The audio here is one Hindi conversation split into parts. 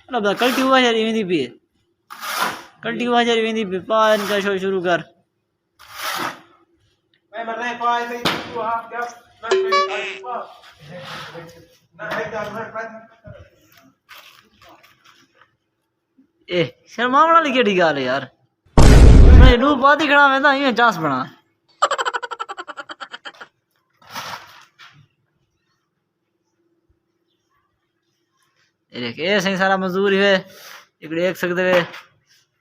अब कल्टी हुआ यार वेंदी पी कल्टी हुआ यार वेंदी पी पा इनका शो शुरू कर मैं मर रहा है पाए से तू हां क्या ना है क्या ए शर्मावण वाली केड़ी गल है यार मैं लू बात ही खड़ा वेंदा इवें चांस बना ये सही सारा मजदूर है एक देख सकते वे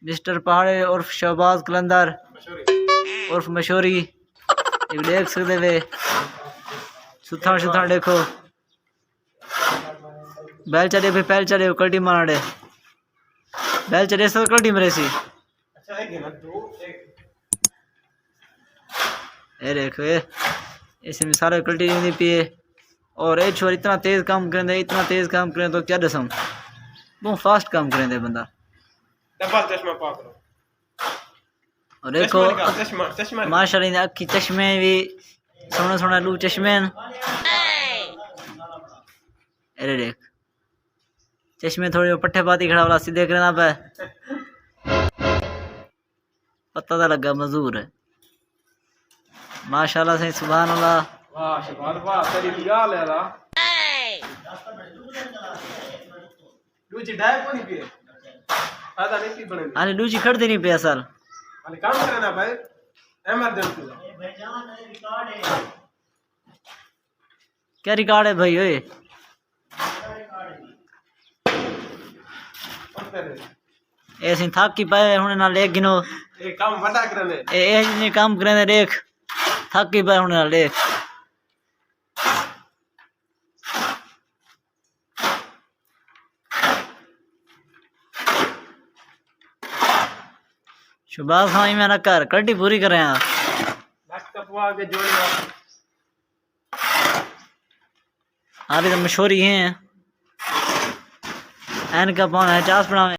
मिस्टर पहाड़े उर्फ शहबाज कलंदर उर्फ मशहूरी एक देख सकते वे सुथान सुथान देखो बैल चढ़े पे पैल चढ़े कल्टी मारने बैल चढ़े सब कल्टी मरे सी अच्छा है कि ना तू एक ये देखो ये इसमें सारे कल्टी नहीं पिए और ये छोर इतना तेज काम करें तो क्या दसम बहुत फास्ट काम करें बंदा डबल चश्मा पाक लो और देखो चश्मा चश्मा माशाल्लाह इन अखी चश्मे भी सोना सोना लू चश्मे अरे देख चश्मे थोड़े पट्टे पाती खड़ा वाला सीधे करना पे पता तो लगा मजदूर है माशाल्लाह से सुभान अल्लाह वाह शबाद वाह तेरी गाल है रा दूजी डाय को नहीं पिए आधा नहीं पी बने अरे दूजी खड़ती नहीं पे असल अरे काम करना भाई इमरजेंसी क्या रिकॉर्ड है भाई ओए ऐसे थक की पाए हुने ना लेख गिनो ये काम बड़ा करने ए ने काम करे देख थक की पाए हुने ना लेख शुभास हाँ में ना कर कल्टी पूरी करें आप लैपटॉप आगे जोड़ना आगे तो मशहूरी हैं एन का पाना है चास बनावे